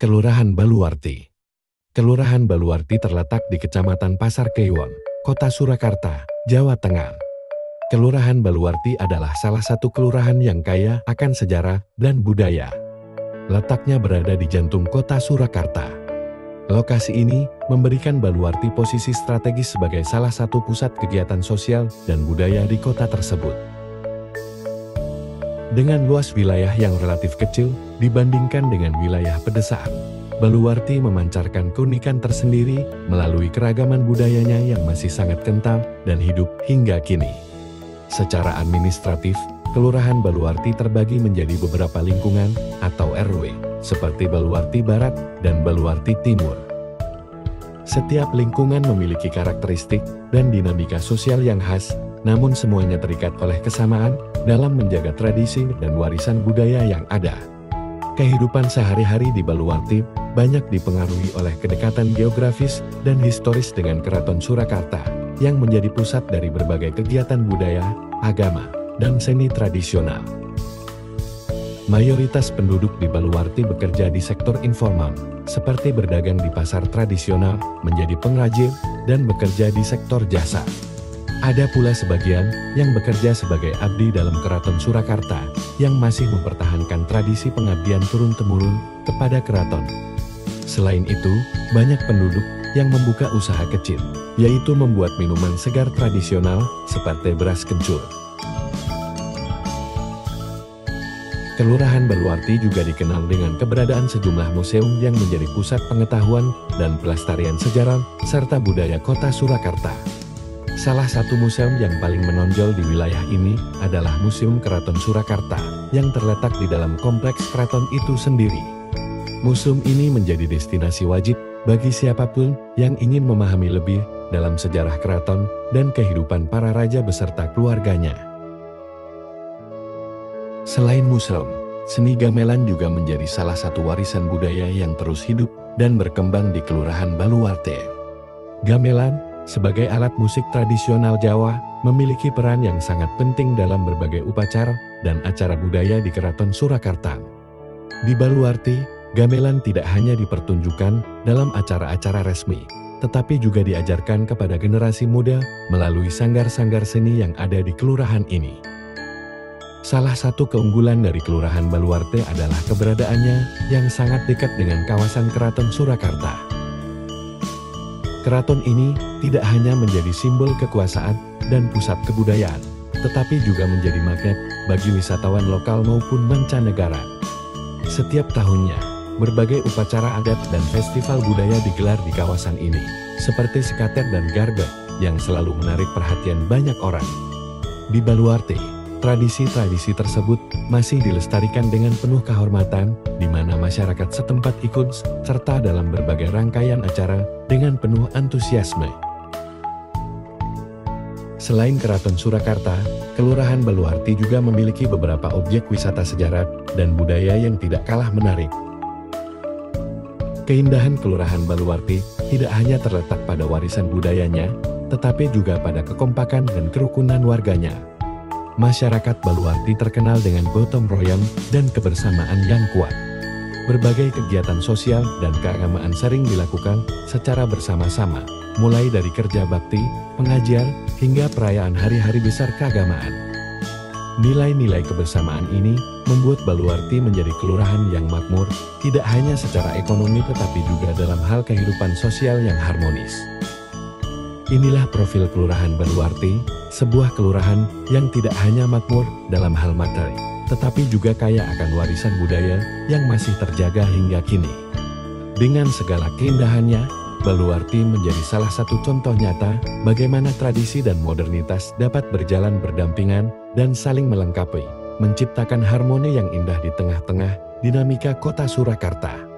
Kelurahan Baluarti. Kelurahan Baluarti terletak di Kecamatan Pasar Kliwon, Kota Surakarta, Jawa Tengah. Kelurahan Baluarti adalah salah satu kelurahan yang kaya akan sejarah dan budaya. Letaknya berada di jantung kota Surakarta. Lokasi ini memberikan Baluarti posisi strategis sebagai salah satu pusat kegiatan sosial dan budaya di kota tersebut. Dengan luas wilayah yang relatif kecil dibandingkan dengan wilayah pedesaan, Baluarti memancarkan keunikan tersendiri melalui keragaman budayanya yang masih sangat kental dan hidup hingga kini. Secara administratif, Kelurahan Baluarti terbagi menjadi beberapa lingkungan atau RW, seperti Baluarti Barat dan Baluarti Timur. Setiap lingkungan memiliki karakteristik dan dinamika sosial yang khas, namun semuanya terikat oleh kesamaan dalam menjaga tradisi dan warisan budaya yang ada. Kehidupan sehari-hari di Baluarti banyak dipengaruhi oleh kedekatan geografis dan historis dengan Keraton Surakarta, yang menjadi pusat dari berbagai kegiatan budaya, agama, dan seni tradisional. Mayoritas penduduk di Baluarti bekerja di sektor informal, seperti berdagang di pasar tradisional, menjadi pengrajin, dan bekerja di sektor jasa. Ada pula sebagian yang bekerja sebagai abdi dalam Keraton Surakarta, yang masih mempertahankan tradisi pengabdian turun-temurun kepada keraton. Selain itu, banyak penduduk yang membuka usaha kecil, yaitu membuat minuman segar tradisional seperti beras kencur. Kelurahan Baluarti juga dikenal dengan keberadaan sejumlah museum yang menjadi pusat pengetahuan dan pelestarian sejarah serta budaya kota Surakarta. Salah satu museum yang paling menonjol di wilayah ini adalah Museum Keraton Surakarta, yang terletak di dalam kompleks keraton itu sendiri. Museum ini menjadi destinasi wajib bagi siapapun yang ingin memahami lebih dalam sejarah keraton dan kehidupan para raja beserta keluarganya. Selain museum, seni gamelan juga menjadi salah satu warisan budaya yang terus hidup dan berkembang di Kelurahan Baluarti. Gamelan, sebagai alat musik tradisional Jawa, memiliki peran yang sangat penting dalam berbagai upacara dan acara budaya di Keraton Surakarta. Di Baluarti, gamelan tidak hanya dipertunjukkan dalam acara-acara resmi, tetapi juga diajarkan kepada generasi muda melalui sanggar-sanggar seni yang ada di kelurahan ini. Salah satu keunggulan dari Kelurahan Baluarti adalah keberadaannya yang sangat dekat dengan kawasan Keraton Surakarta. Keraton ini tidak hanya menjadi simbol kekuasaan dan pusat kebudayaan, tetapi juga menjadi magnet bagi wisatawan lokal maupun mancanegara. Setiap tahunnya, berbagai upacara adat dan festival budaya digelar di kawasan ini, seperti Sekaten dan Garbat, yang selalu menarik perhatian banyak orang. Di Baluarti, tradisi-tradisi tersebut masih dilestarikan dengan penuh kehormatan, di mana masyarakat setempat ikut serta dalam berbagai rangkaian acara dengan penuh antusiasme. Selain Keraton Surakarta, Kelurahan Baluarti juga memiliki beberapa objek wisata sejarah dan budaya yang tidak kalah menarik. Keindahan Kelurahan Baluarti tidak hanya terletak pada warisan budayanya, tetapi juga pada kekompakan dan kerukunan warganya. Masyarakat Baluarti terkenal dengan gotong royong dan kebersamaan yang kuat. Berbagai kegiatan sosial dan keagamaan sering dilakukan secara bersama-sama, mulai dari kerja bakti, pengajian, hingga perayaan hari-hari besar keagamaan. Nilai-nilai kebersamaan ini membuat Baluarti menjadi kelurahan yang makmur, tidak hanya secara ekonomi tetapi juga dalam hal kehidupan sosial yang harmonis. Inilah profil Kelurahan Baluarti, sebuah kelurahan yang tidak hanya makmur dalam hal materi, tetapi juga kaya akan warisan budaya yang masih terjaga hingga kini. Dengan segala keindahannya, Baluarti menjadi salah satu contoh nyata bagaimana tradisi dan modernitas dapat berjalan berdampingan dan saling melengkapi, menciptakan harmoni yang indah di tengah-tengah dinamika kota Surakarta.